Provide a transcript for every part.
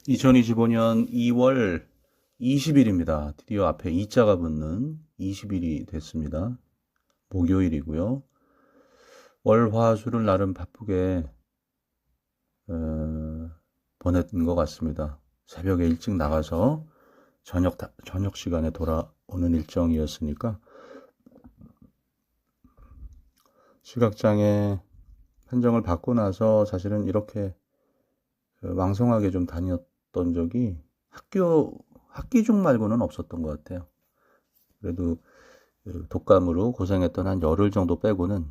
2025년 2월 20일입니다. 드디어 앞에 2자가 붙는 20일이 됐습니다. 목요일이고요. 월, 화, 수를 나름 바쁘게 보냈던 것 같습니다. 새벽에 일찍 나가서 저녁 시간에 돌아오는 일정이었으니까 시각장애 판정을 받고 나서 사실은 이렇게 왕성하게 좀 다녔던 적이 학기 중 말고는 없었던 것 같아요. 그래도 독감으로 고생했던 한 열흘 정도 빼고는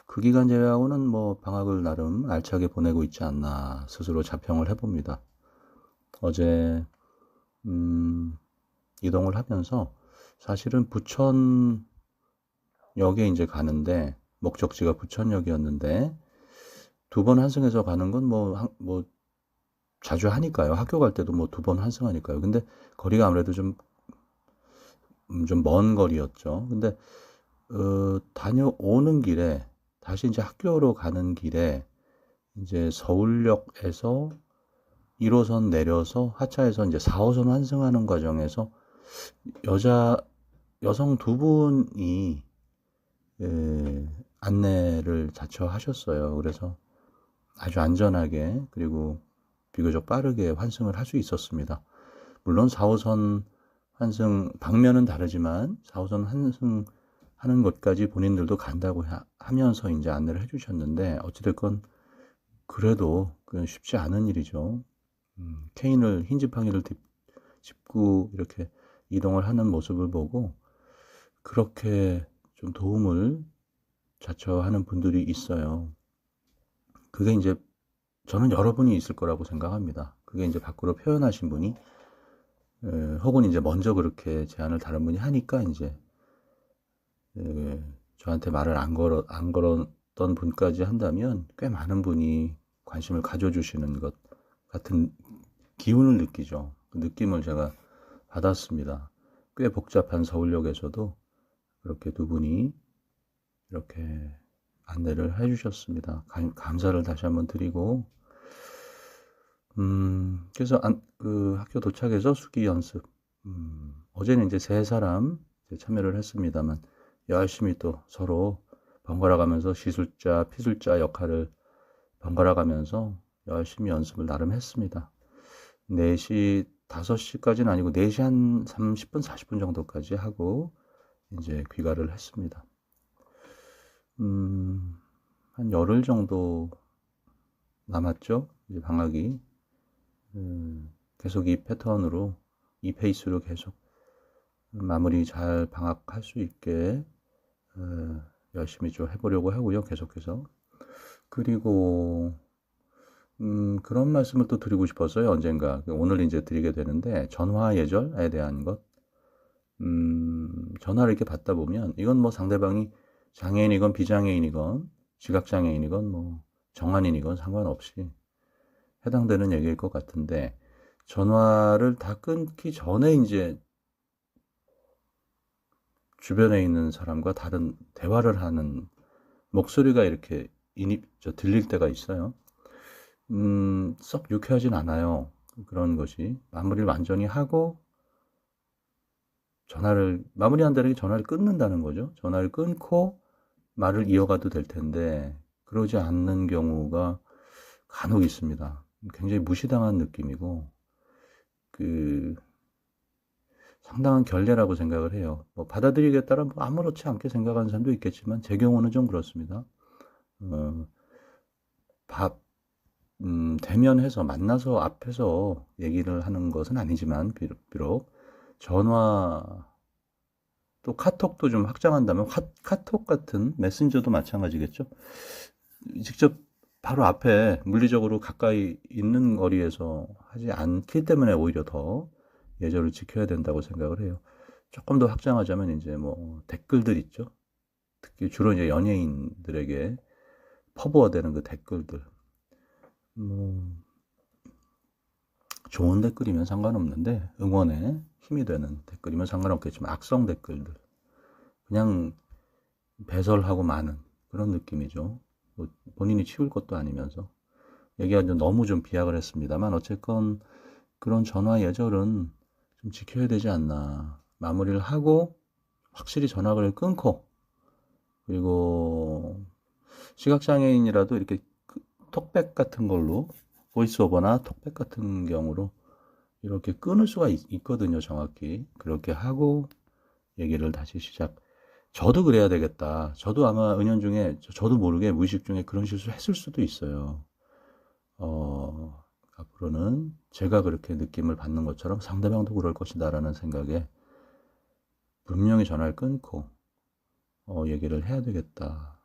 그 기간 제외하고는 뭐 방학을 나름 알차게 보내고 있지 않나 스스로 자평을 해봅니다. 어제 이동을 하면서 사실은 부천역에 이제 가는데 목적지가 부천역이었는데 두 번 환승해서 가는 건 뭐 자주 하니까요. 학교 갈 때도 뭐 두 번 환승하니까요. 근데 거리가 아무래도 좀 먼 거리였죠. 근데 다녀오는 길에 다시 이제 학교로 가는 길에 이제 서울역에서 1호선 내려서 하차해서 이제 4호선 환승하는 과정에서 여자 여성 두 분이 안내를 자처하셨어요. 그래서 아주 안전하게 그리고 비교적 빠르게 환승을 할 수 있었습니다. 물론 4호선 환승 방면은 다르지만 4호선 환승하는 것까지 본인들도 간다고 하면서 이제 안내를 해주셨는데 어찌됐건 그래도 그건 쉽지 않은 일이죠. 케인을 흰 지팡이를 짚고 이렇게 이동을 하는 모습을 보고 그렇게 좀 도움을 자처하는 분들이 있어요. 그게 이제 저는 여러분이 있을 거라고 생각합니다. 그게 이제 밖으로 표현하신 분이 혹은 이제 먼저 그렇게 제안을 다른 분이 하니까 이제 저한테 말을 안 걸었던 분까지 한다면 꽤 많은 분이 관심을 가져주시는 것 같은 기운을 느끼죠. 그 느낌을 제가 받았습니다. 꽤 복잡한 서울역에서도 그렇게 두 분이 이렇게 안내를 해주셨습니다. 감사를 다시 한번 드리고, 그래서 그 학교 도착해서 수기 연습, 어제는 이제 세 사람 이제 참여를 했습니다만, 열심히 또 서로 번갈아 가면서 시술자, 피술자 역할을 번갈아 가면서 열심히 연습을 나름 했습니다. 4시, 5시까지는 아니고 4시 한 30분, 40분 정도까지 하고 이제 귀가를 했습니다. 한 열흘 정도 남았죠. 이제 방학이. 계속 이 패턴으로, 이 페이스로 계속 마무리 잘 방학할 수 있게 열심히 좀 해보려고 하고요. 계속해서. 그리고 그런 말씀을 또 드리고 싶었어요. 언젠가. 오늘 이제 드리게 되는데 전화 예절에 대한 것. 전화를 이렇게 받다 보면 이건 뭐 상대방이 장애인이건 비장애인이건 시각장애인이건 뭐 정한인이건 상관없이 해당되는 얘기일 것 같은데 전화를 다 끊기 전에 이제 주변에 있는 사람과 다른 대화를 하는 목소리가 이렇게 들릴 때가 있어요. 썩 유쾌하진 않아요. 그런 것이 마무리를 완전히 하고 마무리한다는 게 전화를 끊는다는 거죠. 전화를 끊고 말을 이어가도 될 텐데 그러지 않는 경우가 간혹 있습니다. 굉장히 무시당한 느낌이고 그 상당한 결례라고 생각을 해요. 뭐 받아들이기에 따라 뭐 아무렇지 않게 생각하는 사람도 있겠지만 제 경우는 좀 그렇습니다. 어, 밥 대면해서 만나서 앞에서 얘기를 하는 것은 아니지만 비록 전화 또 카톡도 좀 확장한다면 카톡 같은 메신저도 마찬가지겠죠. 직접 바로 앞에 물리적으로 가까이 있는 거리에서 하지 않기 때문에 오히려 더 예절을 지켜야 된다고 생각을 해요. 조금 더 확장하자면 이제 뭐 댓글들 있죠. 특히 주로 이제 연예인들에게 퍼부어대는 그 댓글들. 뭐 좋은 댓글이면 상관없는데 응원에 힘이 되는 댓글이면 상관없겠지만 악성 댓글들 그냥 배설하고 마는 그런 느낌이죠. 뭐 본인이 치울 것도 아니면서 얘기가 좀 너무 좀 비약을 했습니다만 어쨌건 그런 전화 예절은 좀 지켜야 되지 않나. 마무리를 하고 확실히 전화를 끊고, 그리고 시각장애인이라도 이렇게 톡백 같은 걸로, 보이스오버나 톡백 같은 경우로 이렇게 끊을 수가 있거든요, 정확히. 그렇게 하고 얘기를 다시 시작. 저도 그래야 되겠다. 저도 아마 은연중에, 저도 모르게 무의식 중에 그런 실수 했을 수도 있어요. 앞으로는 제가 그렇게 느낌을 받는 것처럼 상대방도 그럴 것이다라는 생각에 분명히 전화를 끊고, 얘기를 해야 되겠다.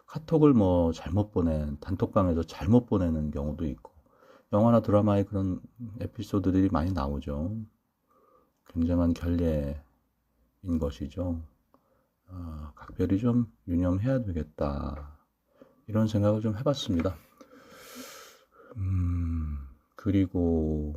카톡을 뭐 잘못 단톡방에서 잘못 보내는 경우도 있고, 영화나 드라마에 그런 에피소드들이 많이 나오죠. 굉장한 결례인 것이죠. 각별히 좀 유념해야 되겠다. 이런 생각을 좀 해봤습니다. 그리고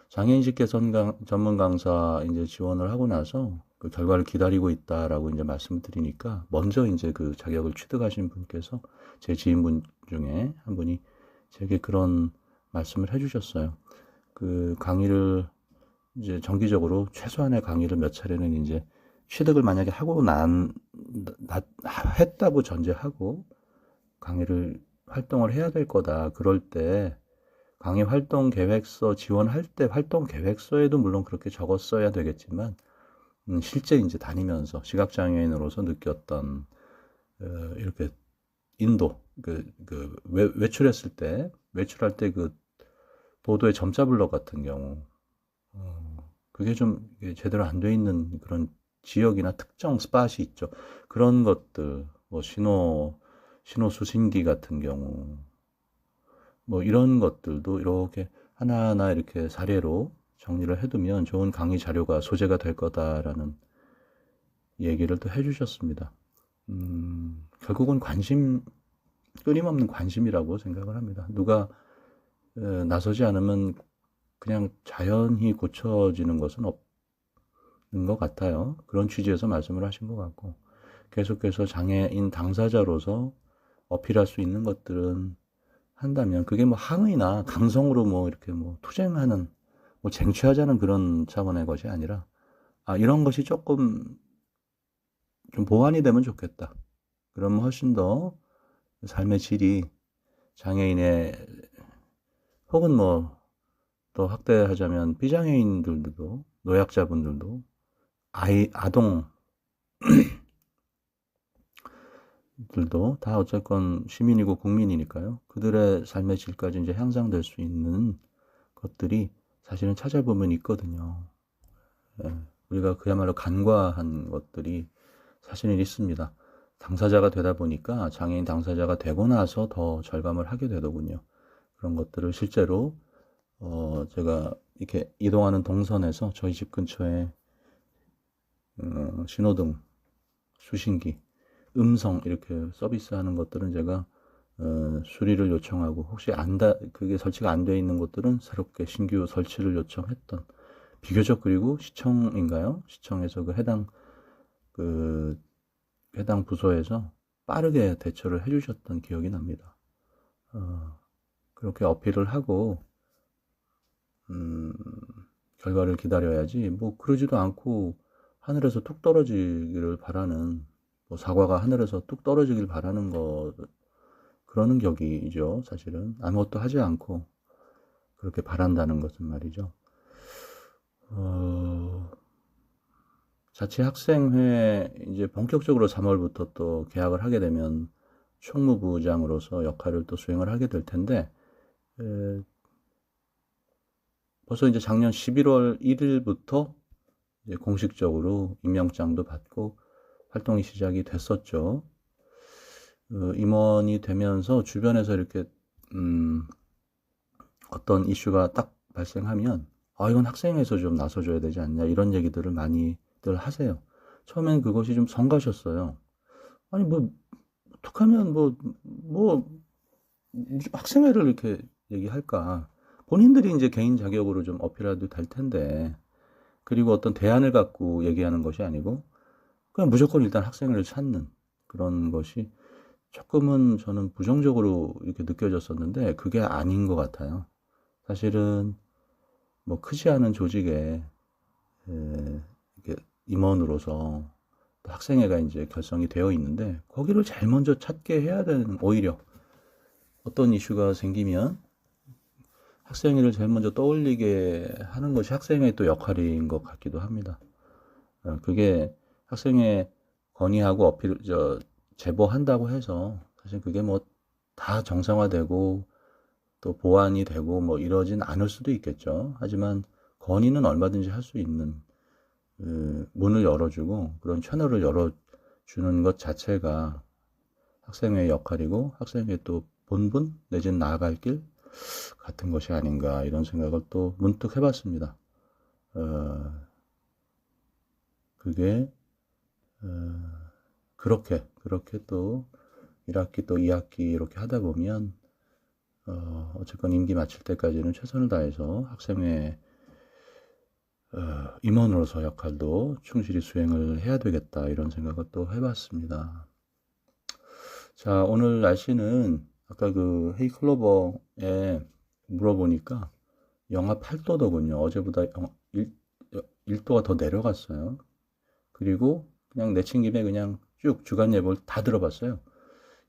장애인식 개선 전문 강사 이제 지원을 하고 나서 그 결과를 기다리고 있다라고 이제 말씀을 드리니까 먼저 이제 그 자격을 취득하신 분께서 제 지인분 중에 한 분이 제게 그런 말씀을 해주셨어요. 그 강의를 이제 정기적으로 최소한의 강의를 몇 차례는 이제 취득을 만약에 하고 했다고 전제하고 강의를 활동을 해야 될 거다. 그럴 때 강의 활동 계획서 지원할 때 활동 계획서에도 물론 그렇게 적었어야 되겠지만 실제 이제 다니면서 시각장애인으로서 느꼈던 이렇게 인도 외출할 때 그 보도의 점자 블럭 같은 경우 그게 좀 제대로 안 돼 있는 그런 지역이나 특정 스팟이 있죠. 그런 것들 뭐 신호 수신기 같은 경우 뭐 이런 것들도 이렇게 하나하나 이렇게 사례로 정리를 해두면 좋은 강의 자료가 소재가 될 거다라는 얘기를 또 해주셨습니다. 결국은 끊임없는 관심이라고 생각을 합니다. 누가 나서지 않으면 그냥 자연히 고쳐지는 것은 없는 것 같아요. 그런 취지에서 말씀을 하신 것 같고, 계속해서 장애인 당사자로서 어필할 수 있는 것들은 한다면, 그게 뭐 항의나 강성으로 뭐 이렇게 뭐 투쟁하는, 뭐 쟁취하자는 그런 차원의 것이 아니라, 이런 것이 조금 좀 보완이 되면 좋겠다. 그러면 훨씬 더 삶의 질이 장애인의, 혹은 뭐 또 확대하자면 비장애인들도, 노약자분들도, 아동들도 다 어쨌건 시민이고 국민이니까요. 그들의 삶의 질까지 이제 향상될 수 있는 것들이 사실은 찾아보면 있거든요. 예, 우리가 그야말로 간과한 것들이 사실은 있습니다. 당사자가 되다 보니까 장애인 당사자가 되고 나서 더 절감을 하게 되더군요. 그런 것들을 실제로 제가 이렇게 이동하는 동선에서 저희 집 근처에 신호등, 수신기, 음성 이렇게 서비스하는 것들은 제가 수리를 요청하고 혹시 그게 설치가 안 돼 있는 곳들은 새롭게 신규 설치를 요청했던 비교적 그리고 시청인가요? 시청에서 그 해당 부서에서 빠르게 대처를 해주셨던 기억이 납니다. 그렇게 어필을 하고 결과를 기다려야지 뭐 그러지도 않고 하늘에서 뚝 떨어지기를 바라는 뭐 사과가 하늘에서 뚝 떨어지길 바라는 거 그러는 격이죠. 사실은 아무것도 하지 않고 그렇게 바란다는 것은 말이죠. 자치학생회 이제 본격적으로 3월부터 또 개학을 하게 되면 총무부장으로서 역할을 또 수행을 하게 될 텐데 벌써 이제 작년 11월 1일부터 이제 공식적으로 임명장도 받고 활동이 시작이 됐었죠. 임원이 되면서 주변에서 이렇게 어떤 이슈가 딱 발생하면 이건 학생회에서 좀 나서줘야 되지 않냐 이런 얘기들을 많이들 하세요. 처음엔 그것이 좀 성가셨어요. 아니 뭐 어떡하면 뭐 학생회를 이렇게 얘기할까. 본인들이 이제 개인 자격으로 좀 어필해도 될 텐데 그리고 어떤 대안을 갖고 얘기하는 것이 아니고 그냥 무조건 일단 학생회를 찾는 그런 것이 조금은 저는 부정적으로 이렇게 느껴졌었는데 그게 아닌 것 같아요. 사실은 뭐 크지 않은 조직에 이렇게 임원으로서 또 학생회가 이제 결성이 되어 있는데 거기를 제일 먼저 찾게 해야 되는, 오히려 어떤 이슈가 생기면 학생회를 제일 먼저 떠올리게 하는 것이 학생회의 또 역할인 것 같기도 합니다. 그게 학생회 건의하고 제보한다고 해서 사실 그게 뭐 다 정상화되고 또 보완이 되고 뭐 이러진 않을 수도 있겠죠. 하지만 건의는 얼마든지 할 수 있는 문을 열어주고 그런 채널을 열어주는 것 자체가 학생회의 역할이고 학생회 또 본분 내지는 나아갈 길 같은 것이 아닌가 이런 생각을 또 문득 해봤습니다. 그게 그렇게 또 1학기 또 2학기 이렇게 하다 보면 어쨌건 임기 마칠 때까지는 최선을 다해서 학생회 임원으로서 역할도 충실히 수행을 해야 되겠다 이런 생각을 또 해봤습니다. 자, 오늘 날씨는 아까 그 헤이클로버에 물어보니까 영하 8도더군요. 어제보다 1도가 더 내려갔어요. 그리고 그냥 내친 김에 그냥 쭉 주간 예보를 다 들어봤어요.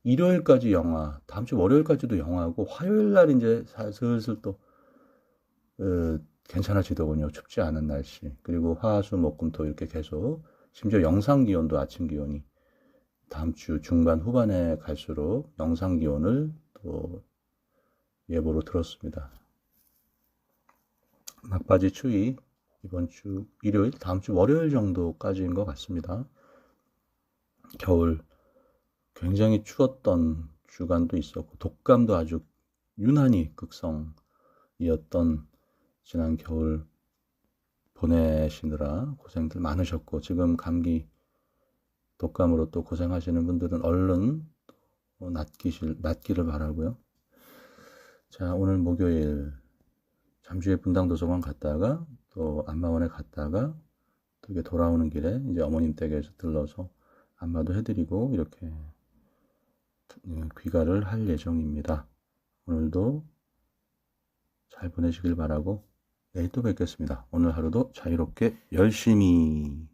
일요일까지 영하, 다음 주 월요일까지도 영하고 화요일 날 이제 슬슬 또 괜찮아지더군요. 춥지 않은 날씨. 그리고 화, 수, 목, 금, 토 이렇게 계속 심지어 영상 기온도 아침 기온이 다음 주 중반 후반에 갈수록 영상 기온을 또 예보로 들었습니다. 막바지 추위 이번 주 일요일, 다음 주 월요일 정도까지인 것 같습니다. 겨울 굉장히 추웠던 주간도 있었고 독감도 아주 유난히 극성이었던 지난 겨울 보내시느라 고생들 많으셨고 지금 감기 독감으로 또 고생하시는 분들은 얼른 낫기를 바라고요. 자, 오늘 목요일 잠주의 분당도서관 갔다가 또 안마원에 갔다가 또 이게 돌아오는 길에 이제 어머님 댁에서 들러서 안마도 해드리고 이렇게 귀가를 할 예정입니다. 오늘도 잘 보내시길 바라고 내일 또 뵙겠습니다. 오늘 하루도 자유롭게 열심히